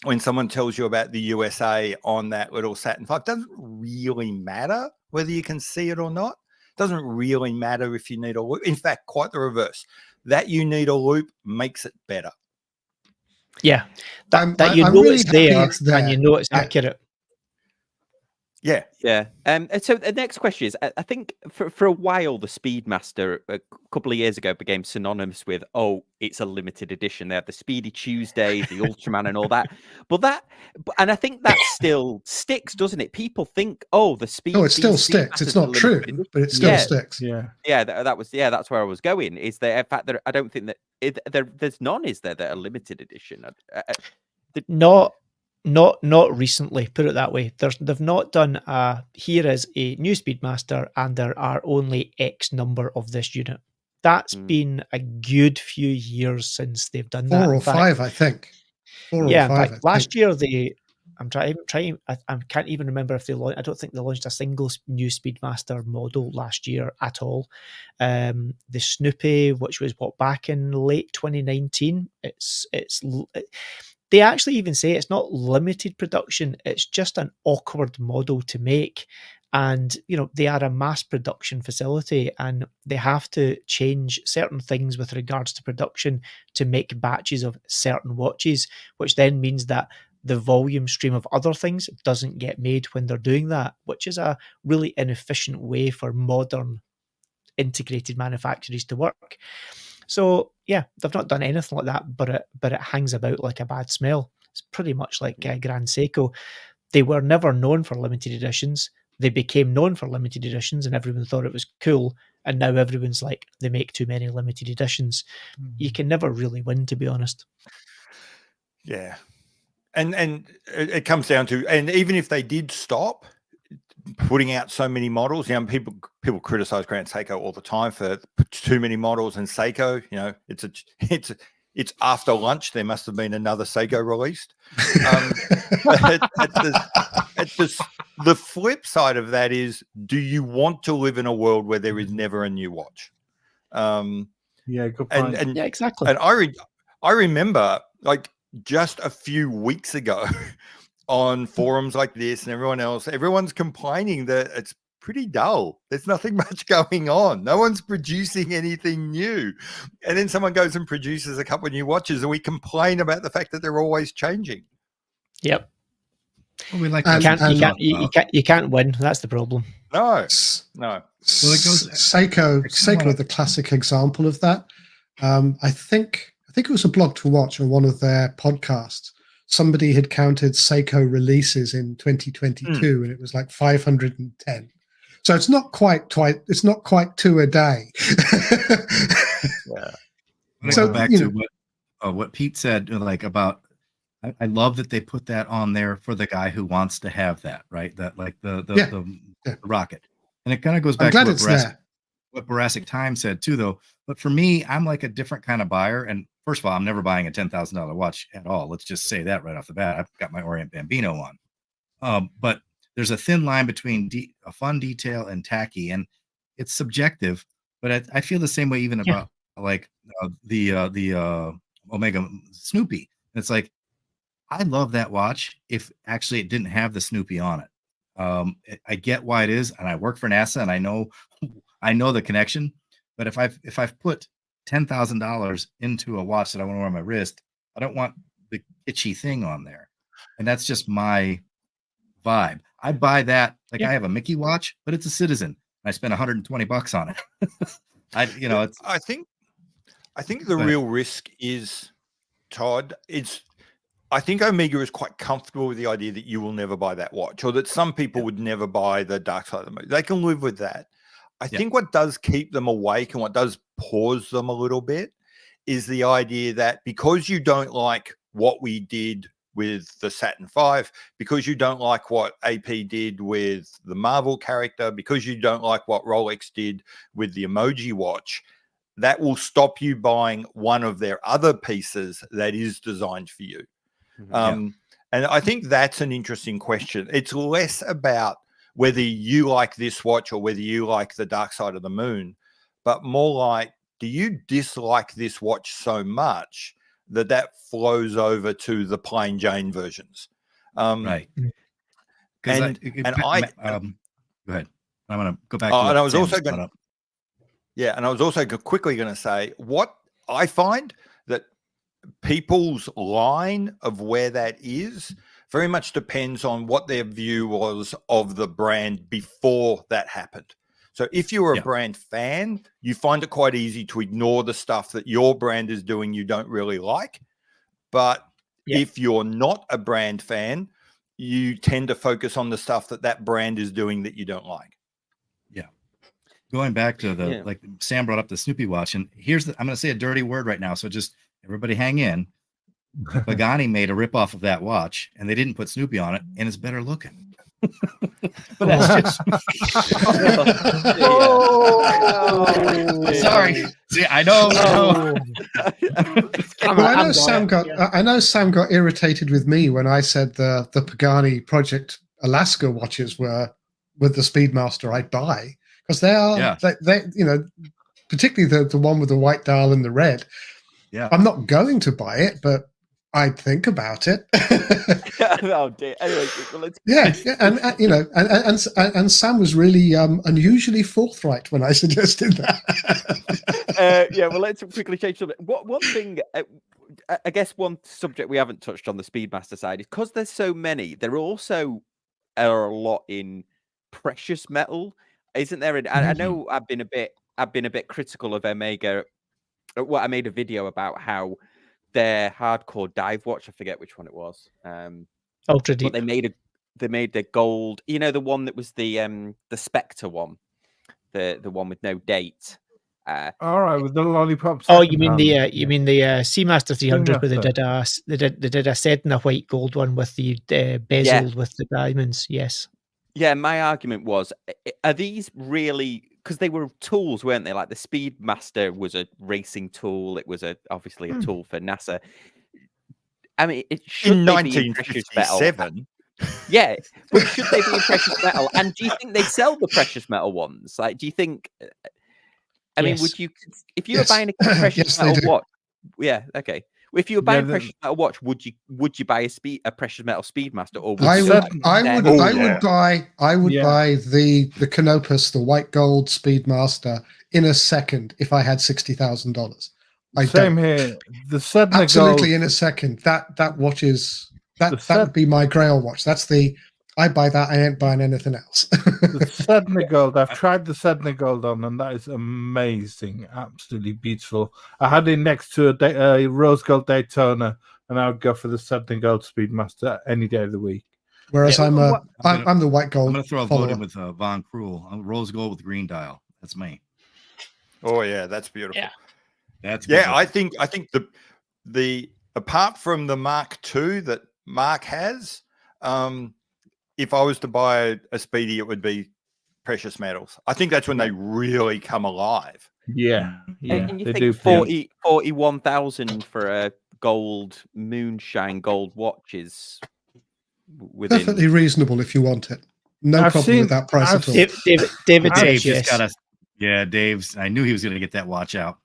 when someone tells you about the USA on that little Saturn V. It doesn't really matter whether you can see it or not. It doesn't really matter if you need a loop. In fact, quite the reverse. That you need a loop makes it better. Yeah, that really it's there and you know it's accurate. Yeah. And so the next question is, I think for a while, the Speedmaster, a couple of years ago, became synonymous with, it's a limited edition. They have the Speedy Tuesday, the Ultraman and all that. And I think that still sticks, doesn't it? People think, the Speed. No, it still sticks. It's not true, but it still sticks. That's where I was going. Is the fact that I don't think that there's none, is there, that are limited edition? Not recently, put it that way. They've not done here is a new Speedmaster and there are only X number of this unit. That's been a good few years since they've done that. 4 or 5, I think. 4 or 5. Last year I can't even remember if they launched. I don't think they launched a single new Speedmaster model last year at all. The Snoopy, which was back in late 2019, they actually even say it's not limited production. It's just an awkward model to make. And, they are a mass production facility and they have to change certain things with regards to production to make batches of certain watches, which then means that the volume stream of other things doesn't get made when they're doing that, which is a really inefficient way for modern integrated manufacturers to work. So yeah, they've not done anything like that, but it hangs about like a bad smell. It's pretty much like Grand Seiko. They were never known for limited editions. They became known for limited editions, and everyone thought it was cool. And now everyone's like, they make too many limited editions. You can never really win, to be honest. Yeah, and it comes down to, and even if they did stop putting out so many models, people criticize Grand Seiko all the time for too many models, and Seiko, it's after lunch. There must have been another Seiko released. The flip side of that is, do you want to live in a world where there is never a new watch? Good point. And yeah, exactly. And I remember, like, just a few weeks ago on forums like this and everyone's complaining that it's pretty dull. There's nothing much going on. No one's producing anything new. And then someone goes and produces a couple of new watches and we complain about the fact that they're always changing. Yep. Well, we like And- You can't win. That's the problem. No. Well, it goes. Seiko, the classic example of that. I think it was a Blog to Watch on one of their podcasts. Somebody had counted Seiko releases in 2022, and it was like 510. So it's not quite two a day. Yeah. So, Go back you to what Pete said, like about. I love that they put that on there for the guy who wants to have that, right? That like the rocket, and it kind of goes back I'm glad to it's there. what Boracic Time said too, though. But for me, I'm like a different kind of buyer. And first of all, I'm never buying a $10,000 watch at all. Let's just say that right off the bat. I've got my Orient Bambino on. But there's a thin line between a fun detail and tacky, and it's subjective. But I feel the same way even about like the Omega Snoopy. It's like, I love that watch if actually it didn't have the Snoopy on it. I get why it is, and I work for NASA, and I know the connection. But if I've put $10,000 into a watch that I want to wear on my wrist, I don't want the kitschy thing on there, and that's just my vibe. I buy that like I have a Mickey watch, but it's a Citizen. I spent $120 on it. I think the real risk is, Todd, I think Omega is quite comfortable with the idea that you will never buy that watch, or that some people would never buy the Dark Side of the Moon. They can live with that. I think what does keep them awake and what does pause them a little bit is the idea that because you don't like what we did with the Saturn V, because you don't like what AP did with the Marvel character, because you don't like what Rolex did with the Emoji watch, that will stop you buying one of their other pieces that is designed for you. And I think that's an interesting question. It's less about whether you like this watch or whether you like the Dark Side of the Moon, but more like, do you dislike this watch so much that flows over to the plain Jane versions? Right. Go ahead. I'm going to go back. And I was also going to, and I was also quickly going to say what I find that people's line of where that is very much depends on what their view was of the brand before that happened. So if you're a brand fan, you find it quite easy to ignore the stuff that your brand is doing you don't really like. But if you're not a brand fan, you tend to focus on the stuff that brand is doing that you don't like. Yeah. Going back to the, like Sam brought up the Snoopy watch, and I'm going to say a dirty word right now. So just everybody hang in. Pagani made a ripoff of that watch, and they didn't put Snoopy on it, and it's better looking. But that's just sorry. See, I know. I know Sam got irritated with me when I said the Pagani Project Alaska watches were with the Speedmaster I'd buy, because they are they particularly the one with the white dial and the red. Yeah, I'm not going to buy it, but I'd think about it. Oh dear. Anyway, let's... and Sam was really unusually forthright when I suggested that. Well, let's quickly change something. One thing, I guess, one subject we haven't touched on the Speedmaster side is because there's so many. There also are a lot in precious metal, isn't there? And I know I've been a bit critical of Omega. Well, I made a video about how their hardcore dive watch, I forget which one it was. Ultra Deep. But they made the gold, the one that was the Spectre one, the one with no date. All right, with the lollipops. Oh, you mean the Seamaster 300 where they did a set in a white gold one with the bezel with the diamonds. Yes. Yeah, my argument was, are these really, because they were tools, weren't they? Like the Speedmaster was a racing tool. It was obviously a tool for NASA. I mean, it should in be in precious metal. Yeah, but should they be in precious metal? And do you think they sell the precious metal ones? Like, do you think? I mean, would you, if you were buying a precious metal watch? Yeah, okay. If you were buying the- precious metal watch, would you buy a precious metal Speedmaster, or would I you would, like I them? would, Oh, I yeah. would buy, Yeah. the Canopus, the white gold Speedmaster in a second if I had $60,000. I Same don't. here. The Sedna Absolutely Gold. in a second. That watch is that The would be my Grail watch. That's the I buy that. I ain't buying anything else. The Sedna Gold. I've tried the Sedna Gold on, and that is amazing. Absolutely beautiful. I had it next to a Rose Gold Daytona, and I would go for the Sedna Gold Speedmaster any day of the week. Whereas Yeah. I'm the white I'm gold going to throw a vote follower. in with Von Cruel. Rose gold with green dial. That's me. Oh yeah, that's beautiful. Yeah. That's good Yeah, looking. I think the apart from the Mark II that Mark has, if I was to buy a Speedy, it would be precious metals. I think that's when they really come alive. Yeah, yeah. And you They think do 41,000 for a gold moonshine gold watch is within. Perfectly reasonable if you want it. No I've problem seen- with that price I've at all. David I've says Dave yes. just got us. Yeah, Dave's. I knew he was going to get that watch out.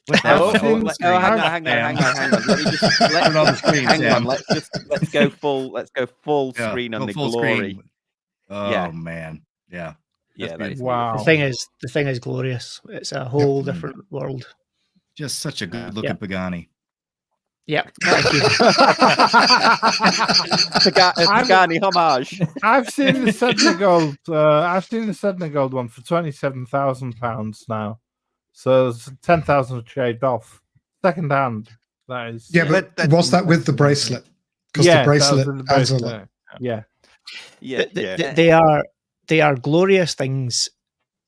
Put that I've one seen- on the hang screen. on. Sam. Let me just Put it on the screen, hang Sam. on. Let's go full Yeah, screen on go the full glory. screen. Oh Yeah. man, yeah. Yeah, That's that is beautiful. Wow. The thing is glorious. It's a whole different world. Just such a good looking Pagani. Yep. Thank you. Pagani homage. I've seen the Sedna Gold. I've seen the Sedna Gold one for £27,000 now. So it's 10,000 shaved off. Second hand. That is. Yeah, but was that with the bracelet? Because Yeah, the bracelet that was the adds a lot. bracelet. Yeah. Yeah, They are glorious things.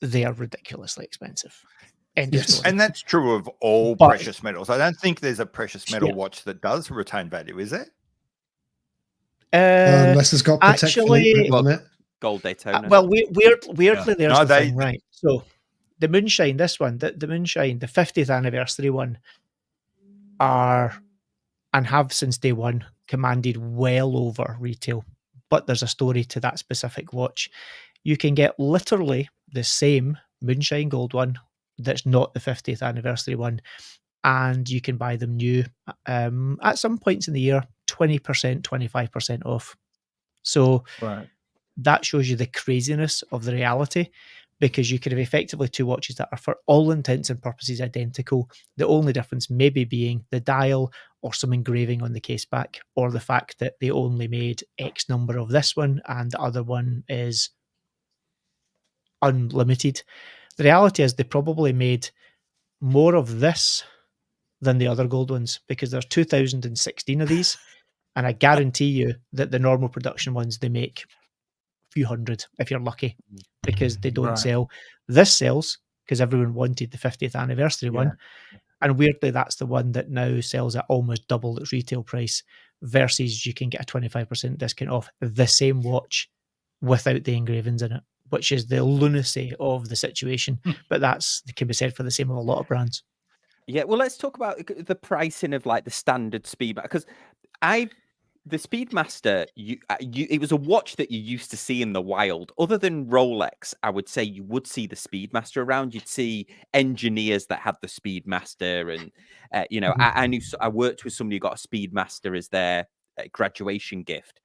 They are ridiculously expensive. End of Yes. story. And that's true of all But- precious metals. I don't think there's a precious metal Yeah. watch that does retain value, is there? Unless it's got Protect actually- Philippe written on it. gold Daytona. Well, weirdly, there's No, the they- thing, right? So the Moonshine, this one, the Moonshine, the 50th anniversary one, are and have since day one commanded well over retail. But there's a story to that specific watch. You can get literally the same Moonshine Gold one that's not the 50th anniversary one, and you can buy them new at some points in the year, 20%, 25% off. So Right. that shows you the craziness of the reality, because you could have effectively two watches that are for all intents and purposes identical. The only difference maybe being the dial or some engraving on the case back, or the fact that they only made X number of this one and the other one is unlimited. The reality is they probably made more of this than the other gold ones, because there's 2016 of these, and I guarantee you that the normal production ones they make a few hundred if you're lucky, because they don't Right. sell. This sells because everyone wanted the 50th anniversary one, and weirdly that's the one that now sells at almost double its retail price, versus you can get a 25% discount off the same watch without the engravings in it, which is the lunacy of the situation. But that can be said for the same of a lot of brands. Yeah, well, let's talk about the pricing of like the standard Speedmaster, because the Speedmaster, it was a watch that you used to see in the wild. Other than Rolex, I would say you would see the Speedmaster around. You'd see engineers that had the Speedmaster, and I worked with somebody who got a Speedmaster as their graduation gift.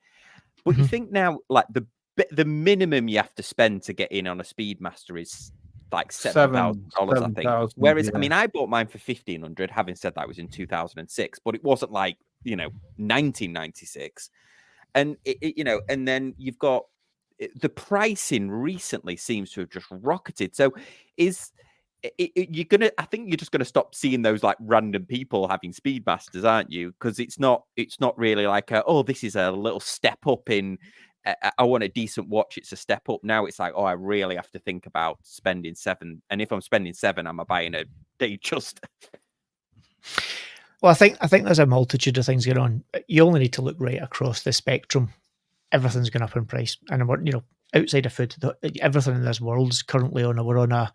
But you think now, like the minimum you have to spend to get in on a Speedmaster is like $7,000, I think. $7,000, Whereas, I yeah. mean, I bought mine for $1,500. Having said that, was in 2006, but it wasn't like 1996. And and then you've got the pricing recently seems to have just rocketed. So you're gonna? I think you're just gonna stop seeing those like random people having Speedmasters, aren't you? Because it's not really like this is a little step up in. I want a decent watch. It's a step up. Now it's like, I really have to think about spending $7. And if I'm spending $7, I'm buying a Datejust. Well, I think there's a multitude of things going on. You only need to look right across the spectrum. Everything's going up in price, and outside of food, everything in this world's currently we're on a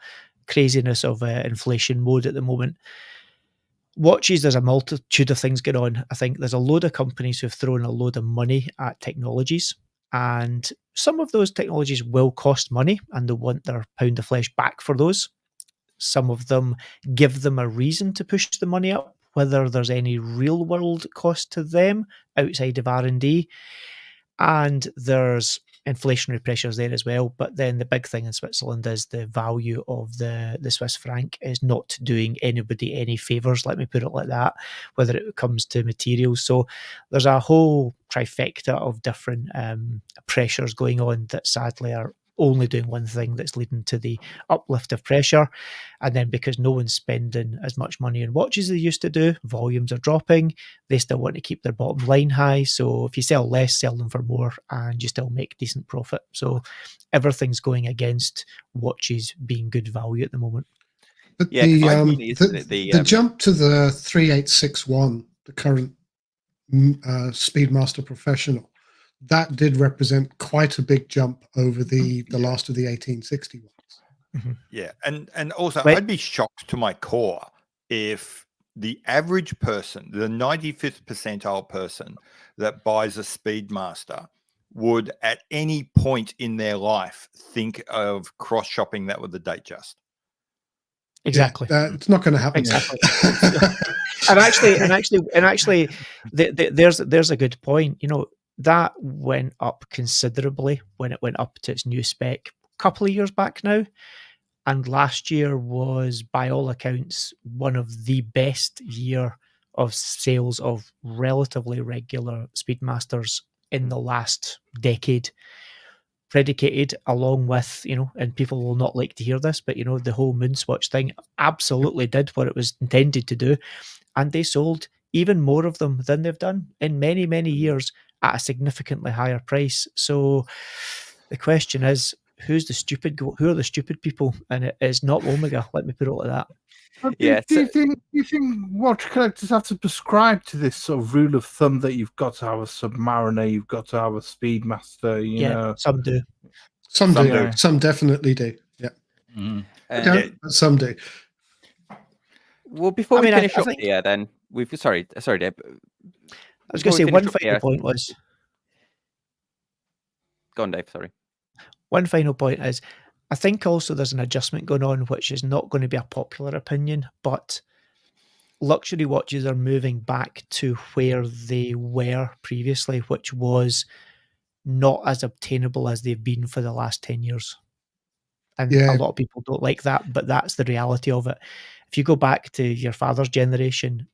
craziness of inflation mode at the moment. Watches, there's a multitude of things going on. I think there's a load of companies who've thrown a load of money at technologies, and some of those technologies will cost money, and they want their pound of flesh back for those. Some of them give them a reason to push the money up, whether there's any real world cost to them outside of R&D, and there's inflationary pressures there as well. But then the big thing in Switzerland is the value of the Swiss franc is not doing anybody any favours, let me put it like that, whether it comes to materials. So there's a whole trifecta of different pressures going on that sadly are only doing one thing, that's leading to the uplift of pressure. And then because no one's spending as much money on watches as they used to do, volumes are dropping. They still want to keep their bottom line high. So if you sell less, sell them for more, and you still make decent profit. So everything's going against watches being good value at the moment. But Yeah, 'cause I really, isn't it, the jump to the 3861, the current Speedmaster Professional, that did represent quite a big jump over the last of the 1860 ones. Mm-hmm. Yeah, and also I'd be shocked to my core if the average person, the 95th percentile person that buys a Speedmaster would at any point in their life think of cross-shopping that with the Datejust. Exactly. Yeah, it's not going to happen. Exactly. and actually, there's a good point. You know, that went up considerably when it went up to its new spec a couple of years back now. And last year was, by all accounts, one of the best year of sales of relatively regular Speedmasters in the last decade. Predicated along with, you know, and people will not like to hear this, but, you know, the whole Moonwatch thing absolutely did what it was intended to do. And they sold even more of them than they've done in many, many years at a significantly higher price. So the question is, who are the stupid people? And it is not Omega, let me put it like that. Do you think watch collectors have to prescribe to this sort of rule of thumb that you've got to have a Submariner, you've got to have a Speedmaster? You know, some do. Some do. Some definitely do. Yeah. Mm-hmm. Some do. Well, before we finish up here, then sorry, Deb. I was going to say one final point was. Go on, Dave. Sorry. One final point is, I think also there's an adjustment going on, which is not going to be a popular opinion, but luxury watches are moving back to where they were previously, which was not as obtainable as they've been for the last 10 years. And a lot of people don't like that, but that's the reality of it. If you go back to your father's generation,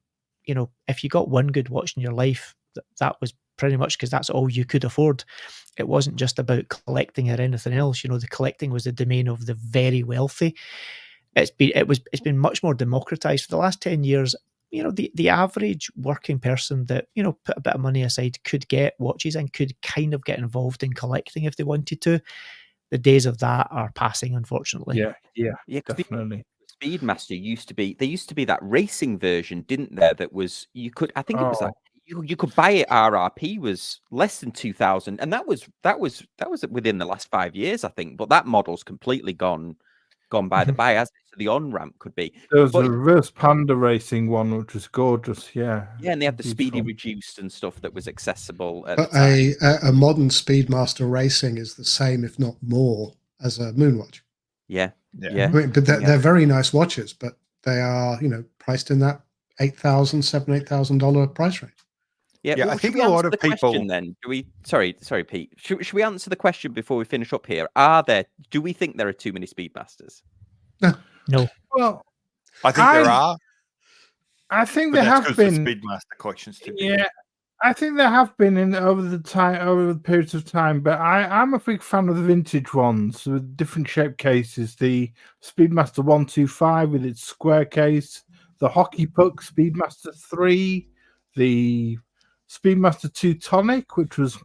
you know, if you got one good watch in your life, that was pretty much because that's all you could afford. It wasn't just about collecting or anything else. You know, the collecting was the domain of the very wealthy. It's been much more democratized for the last 10 years. You know, the average working person that, you know, put a bit of money aside could get watches and could kind of get involved in collecting if they wanted to. The days of that are passing, unfortunately. Yeah, definitely. Speedmaster used to be that racing version, didn't there? That was it was like you could buy it. RRP was less than 2,000, and that was within the last 5 years, I think. But that model's completely gone by the by, as the on ramp could be. There was a reverse Panda racing one, which was gorgeous. Yeah, and they had the Speedy Reduced and stuff that was accessible. But a modern Speedmaster racing is the same, if not more, as a Moonwatch. Yeah. I mean, but they're very nice watches, but they are, you know, priced in that $8,000 price range. Yeah, I think a lot of people. Then do we? Sorry, Pete. Should we answer the question before we finish up here? Do we think there are too many Speedmasters? No. Well, I think there are. I think there have been Speedmaster collections too. Yeah, I think there have been over the periods of time. But I'm a big fan of the vintage ones with different shaped cases. The Speedmaster 125 with its square case, the Hockey Puck Speedmaster 3, the Speedmaster 2 Tonic, which was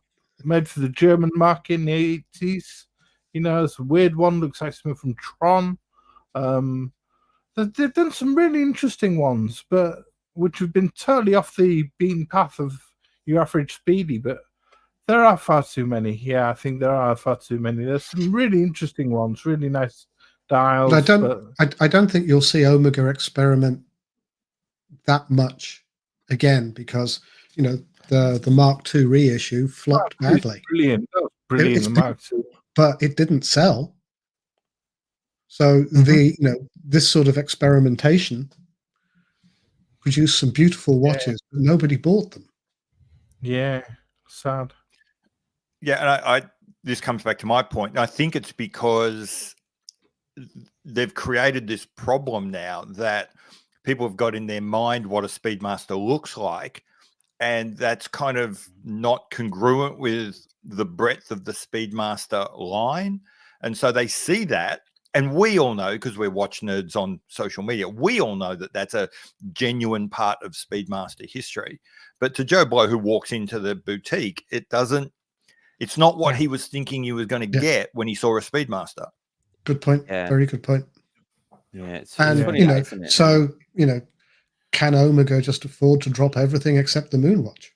made for the German market in the 80s. You know, it's a weird one, looks like something from Tron. They've done some really interesting ones, but which have been totally off the beaten path of your average Speedy. But there are far too many. Yeah, I think there are far too many. There's some really interesting ones, really nice dials. I don't think you'll see Omega experiment that much again because, you know, the Mark II reissue flopped badly. Brilliant. That was brilliant, the Mark II. But it didn't sell. So this sort of experimentation, produced some beautiful watches, but nobody bought them. Yeah, sad. Yeah, and I this comes back to my point. I think it's because they've created this problem now that people have got in their mind what a Speedmaster looks like, and that's kind of not congruent with the breadth of the Speedmaster line. And so they see that, and we all know, because we're watch nerds on social media, we all know that that's a genuine part of Speedmaster history. But to Joe Blow, who walks into the boutique, it's not what he was thinking he was going to get when he saw a Speedmaster. Good point. Yeah. Very good point. Yeah, it's And funny, that, isn't it? so can Omega just afford to drop everything except the Moonwatch?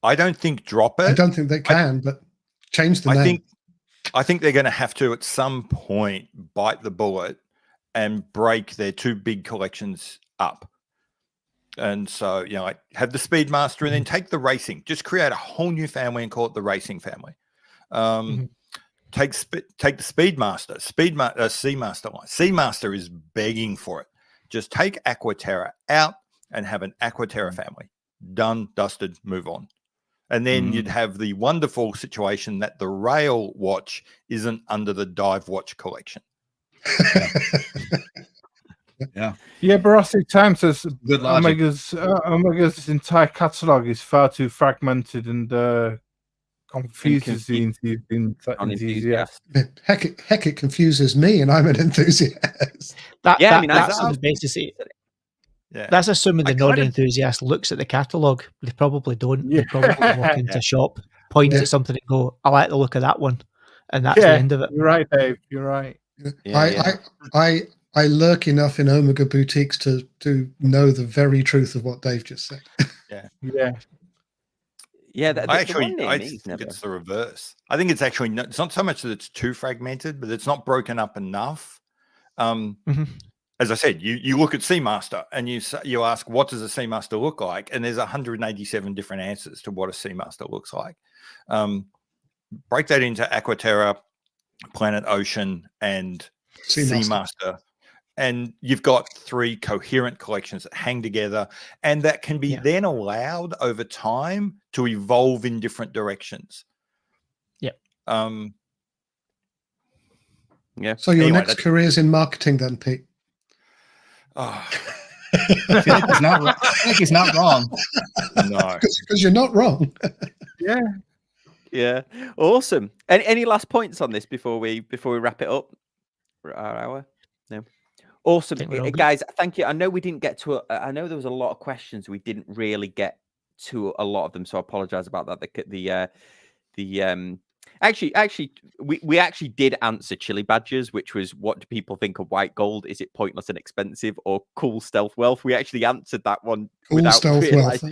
I don't think drop it. I don't think they can, but change the name. I think they're going to have to at some point bite the bullet and break their two big collections up. And so, like have the Speedmaster and then take the racing. Just create a whole new family and call it the racing family. Take the Speedmaster, Seamaster line. Seamaster is begging for it. Just take Aquaterra out and have an Aquaterra family. Done, dusted, move on. And then you'd have the wonderful situation that the rail watch isn't under the dive watch collection. Yeah. Yeah, Jurassic Time says Good logic. Omega's entire catalog is far too fragmented and confuses the enthusiast. Heck, it confuses me, and I'm an enthusiast. That's on the basis. Yeah. That's assuming the non-enthusiast looks at the catalogue. They probably don't. They probably walk into a shop, point at something and go, I like the look of that one. And that's the end of it. You're right, Dave. You're right. I lurk enough in Omega boutiques to know the very truth of what Dave just said. Yeah. I think it's the reverse. I think it's actually it's not so much that it's too fragmented, but it's not broken up enough. As I said, you look at Seamaster and you ask, what does a Seamaster look like? And there's 187 different answers to what a Seamaster looks like. Break that into Aquaterra, Planet Ocean, and Seamaster. And you've got three coherent collections that hang together and that can be then allowed over time to evolve in different directions. Yep. So your next career is in marketing then, Pete? I think he's not wrong. No. Because you're not wrong. Yeah. Awesome. Any last points on this before we wrap it up for our hour? No. Awesome, guys. Thank you. I know we didn't get to. I know there was a lot of questions. We didn't really get to a lot of them, so I apologize about that. Actually, we actually did answer Chili Badgers, which was, what do people think of white gold? Is it pointless and expensive or cool stealth wealth? We actually answered that one without stealth wealth.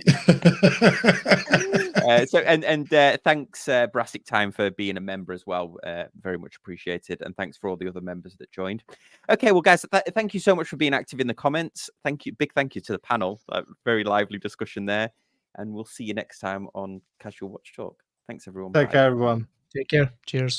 Thanks, Brassic Time, for being a member as well. Very much appreciated, and thanks for all the other members that joined. Okay, well, guys, thank you so much for being active in the comments. Big thank you to the panel. Very lively discussion there, and we'll see you next time on Casual Watch Talk. Thanks, everyone. Take care, everyone. Take care. Cheers.